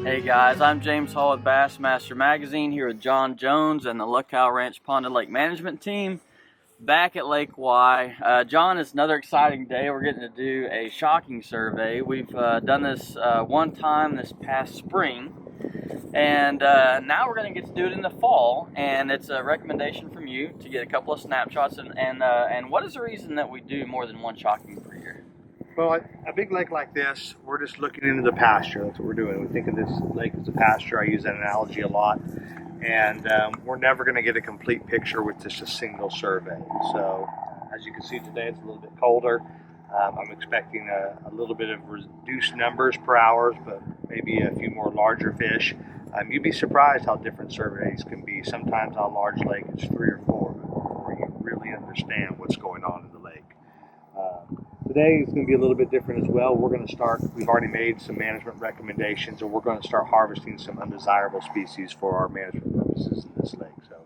Hey guys, I'm James Hall with Bassmaster Magazine here with John Jones and the Lochow Ranch Pond and Lake Management team back at Lake Y. John, it's another exciting day. We're getting to do a shocking survey. We've done this one time this past spring, and now we're going to get to do it in the fall, and it's a recommendation from you to get a couple of snapshots. And what is the reason that we do more than one shocking per year? Well, a big lake like this, we're just looking into the pasture. That's what we're doing. We think of this lake as a pasture. I use that analogy a lot. And we're never going to get a complete picture with just a single survey. So as you can see today, it's a little bit colder. I'm expecting a little bit of reduced numbers per hours, but maybe a few more larger fish. You'd be surprised how different surveys can be. Sometimes on a large lake, it's 3 or 4 before you really understand what's going on in the lake. Today is going to be a little bit different as well. We're going to start, we've already made some management recommendations, and we're going to start harvesting some undesirable species for our management purposes in this lake. So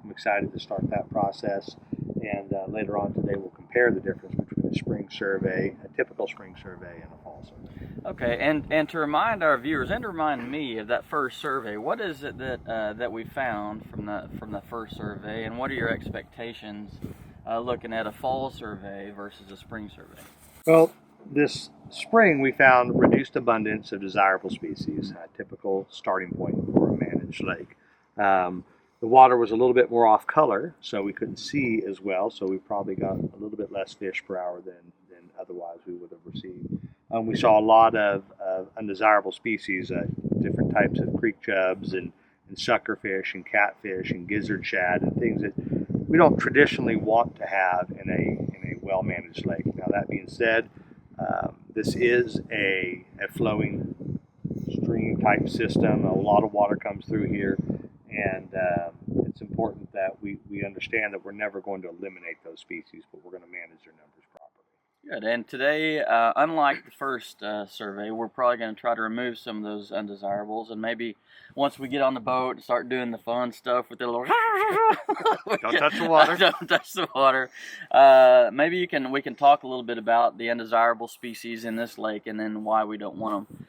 I'm excited to start that process, and later on today we'll compare the difference between a spring survey, a typical spring survey, and a fall survey. Okay, and to remind our viewers and to remind me of that first survey, what is it that we found from the first survey, and what are your expectations looking at a fall survey versus a spring survey? Well, this spring we found reduced abundance of desirable species, a typical starting point for a managed lake. The water was a little bit more off color, so we couldn't see as well, so we probably got a little bit less fish per hour than otherwise we would have received. We saw a lot of undesirable species, different types of creek chubs and suckerfish and catfish and gizzard shad and things that we don't traditionally want to have in a well-managed lake. Now that being said, this is a flowing stream type system. A lot of water comes through here, and it's important that we understand that we're never going to eliminate those species, but we're going to manage their numbers properly. Good. And today, unlike the first survey, we're probably going to try to remove some of those undesirables, and maybe once we get on the boat and start doing the fun stuff with the little don't touch the water. Don't touch the water. Maybe we can talk a little bit about the undesirable species in this lake and then why we don't want them.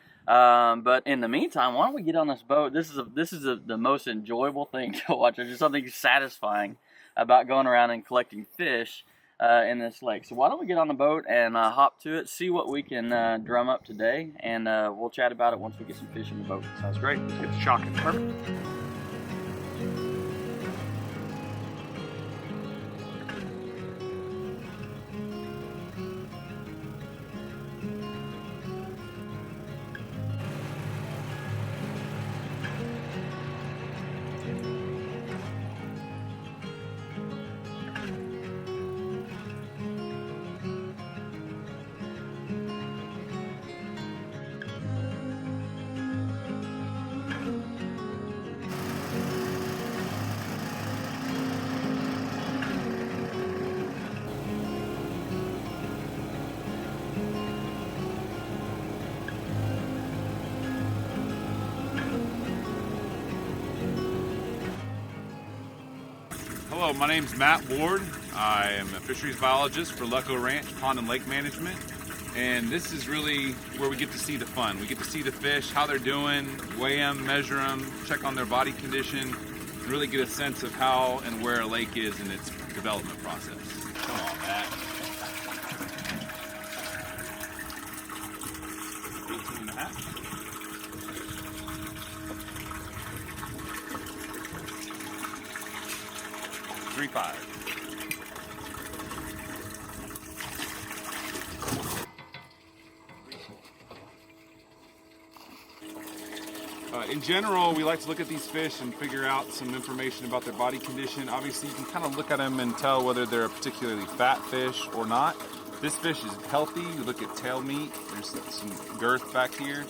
But in the meantime, why don't we get on this boat? This is the most enjoyable thing to watch. There's just something satisfying about going around and collecting fish in this lake. So why don't we get on the boat and hop to it, see what we can drum up today, and we'll chat about it once we get some fish in the boat. Sounds great. Let's get to shocking. Perfect. Hello, my name's Matt Ward. I am a fisheries biologist for Lochow Ranch Pond and Lake Management, and this is really where we get to see the fun. We get to see the fish, how they're doing, weigh them, measure them, check on their body condition, and really get a sense of how and where a lake is in its development process. Come on, Matt. 18 and a half. $3.5. In general, we like to look at these fish and figure out some information about their body condition. Obviously, you can kind of look at them and tell whether they're a particularly fat fish or not. This fish is healthy. You look at tail meat, there's some girth back here,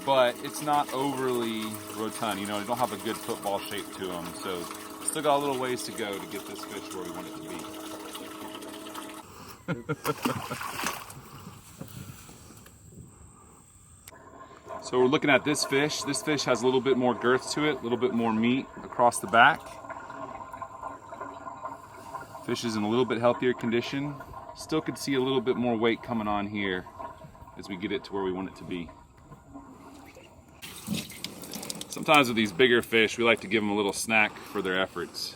but it's not overly rotund. You know, they don't have a good football shape to them, so still got a little ways to go to get this fish where we want it to be. So we're looking at this fish. This fish has a little bit more girth to it, a little bit more meat across the back. Fish is in a little bit healthier condition. Still could see a little bit more weight coming on here as we get it to where we want it to be. Sometimes with these bigger fish, we like to give them a little snack for their efforts.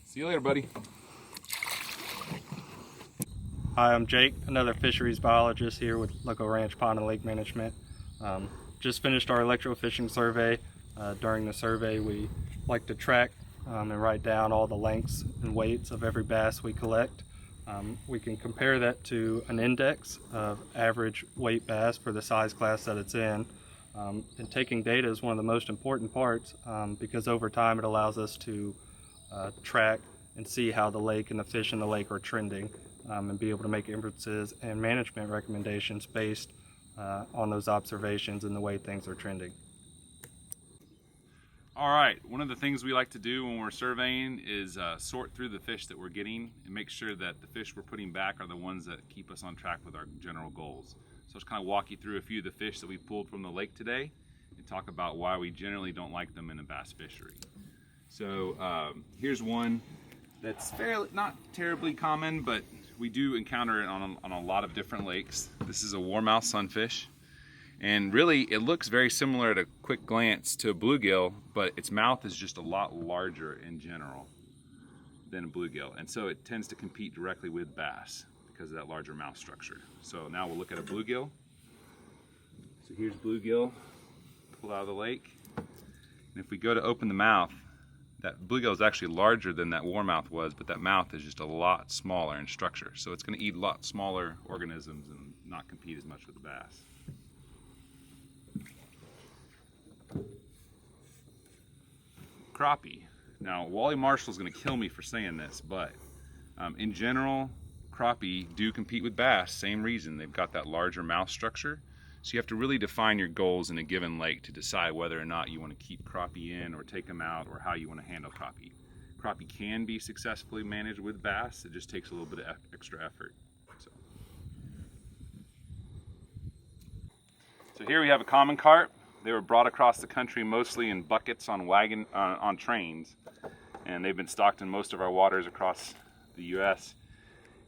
See you later, buddy. Hi, I'm Jake, another fisheries biologist here with Lochow Ranch Pond and Lake Management. Just finished our electrofishing survey. During the survey, we like to track and write down all the lengths and weights of every bass we collect. We can compare that to an index of average weight bass for the size class that it's in. And taking data is one of the most important parts because over time it allows us to track and see how the lake and the fish in the lake are trending and be able to make inferences and management recommendations based on those observations and the way things are trending. All right, one of the things we like to do when we're surveying is sort through the fish that we're getting and make sure that the fish we're putting back are the ones that keep us on track with our general goals. So I'll just kind of walk you through a few of the fish that we pulled from the lake today and talk about why we generally don't like them in a bass fishery. So here's one that's fairly not terribly common, but we do encounter it on a lot of different lakes. This is a warmouth sunfish. And really, it looks very similar at a quick glance to a bluegill, but its mouth is just a lot larger in general than a bluegill. And so it tends to compete directly with bass because of that larger mouth structure. So now we'll look at a bluegill. So here's bluegill, pulled out of the lake. And if we go to open the mouth, that bluegill is actually larger than that warmouth was, but that mouth is just a lot smaller in structure. So it's going to eat a lot smaller organisms and not compete as much with the bass. Crappie. Now, Wally Marshall's going to kill me for saying this, but in general, crappie do compete with bass. Same reason. They've got that larger mouth structure. So you have to really define your goals in a given lake to decide whether or not you want to keep crappie in or take them out or how you want to handle crappie. Crappie can be successfully managed with bass. It just takes a little bit of extra effort. So here we have a common carp. They were brought across the country mostly in buckets on on trains, and they've been stocked in most of our waters across the U.S.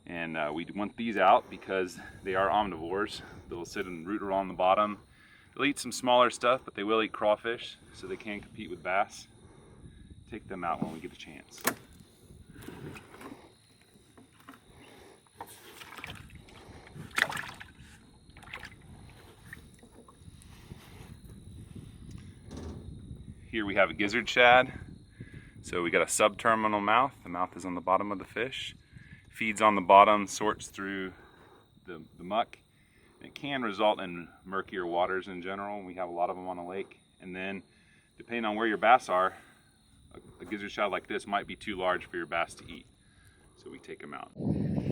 And we want these out because they are omnivores. They'll sit and root around the bottom. They'll eat some smaller stuff, but they will eat crawfish, so they can compete with bass. Take them out when we get a chance. Here we have a gizzard shad. So we got a subterminal mouth. The mouth is on the bottom of the fish. Feeds on the bottom, sorts through the muck. And it can result in murkier waters in general. We have a lot of them on the lake. And then, depending on where your bass are, a gizzard shad like this might be too large for your bass to eat. So we take them out.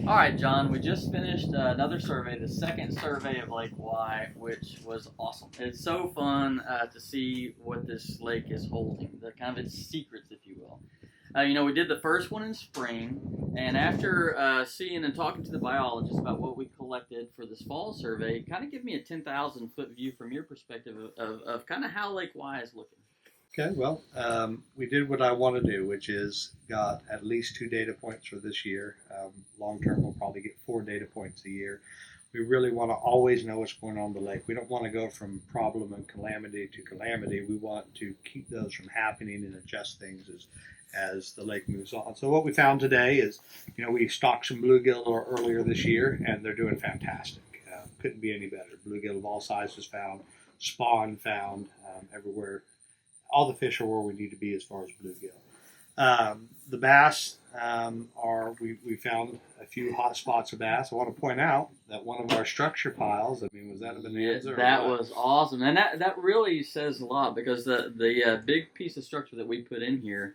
All right, John, we just finished another survey, the second survey of Lake Y, which was awesome. It's so fun to see what this lake is holding, the kind of its secrets, if you will. You know, we did the first one in spring, and after seeing and talking to the biologists about what we collected for this fall survey, kind of give me a 10,000-foot view from your perspective of kind of how Lake Y is looking. Okay, well, we did what I want to do, which is got at least 2 data points for this year. Long term, we'll probably get 4 data points a year. We really want to always know what's going on in the lake. We don't want to go from problem and calamity to calamity. We want to keep those from happening and adjust things as the lake moves on. So what we found today is, you know, we stocked some bluegill earlier this year, and they're doing fantastic. Couldn't be any better. Bluegill of all sizes found, spawn found everywhere. All the fish are where we need to be as far as bluegill. The bass we found a few hot spots of bass. I want to point out that one of our structure piles, I mean, was that a bonanza? That was awesome. And that really says a lot because the big piece of structure that we put in here,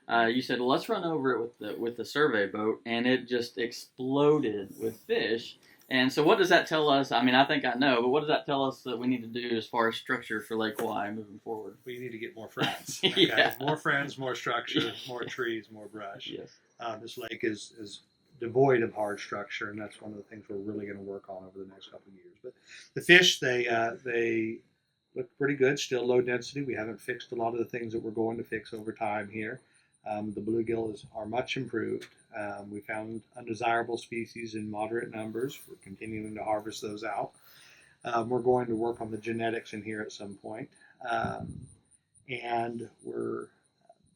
you said, well, let's run over it with the survey boat, and it just exploded with fish. And so what does that tell us? I mean, I think I know, but what does that tell us that we need to do as far as structure for Lake Y moving forward? We need to get more friends. Okay? Yeah. More friends, more structure, more trees, more brush. Yes. This lake is devoid of hard structure, and that's one of the things we're really going to work on over the next couple of years. But the fish, they look pretty good. Still low density. We haven't fixed a lot of the things that we're going to fix over time here. The bluegill are much improved. We found undesirable species in moderate numbers. We're continuing to harvest those out. We're going to work on the genetics in here at some point. And we're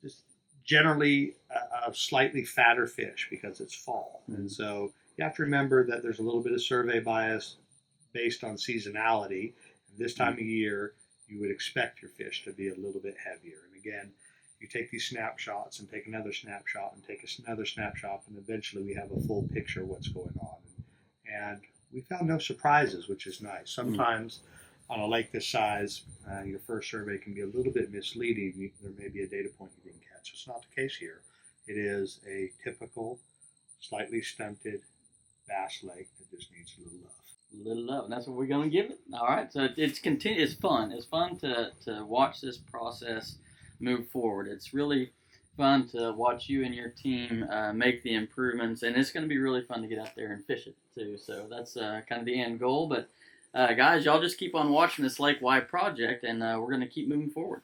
just generally a slightly fatter fish because it's fall. Mm-hmm. And so you have to remember that there's a little bit of survey bias based on seasonality. This time of year, you would expect your fish to be a little bit heavier. And again, you take these snapshots and take another snapshot and take another snapshot, and eventually we have a full picture of what's going on. And we found no surprises, which is nice. Sometimes on a lake this size, your first survey can be a little bit misleading. There may be a data point you didn't catch. It's not the case here. It is a typical, slightly stunted bass lake that just needs a little love. A little love, and that's what we're going to give it. All right, so it's fun. It's fun to watch this process move forward. It's really fun to watch you and your team make the improvements, and it's going to be really fun to get out there and fish it too. So that's kind of the end goal. But guys, y'all just keep on watching this lake-wide project, and we're going to keep moving forward.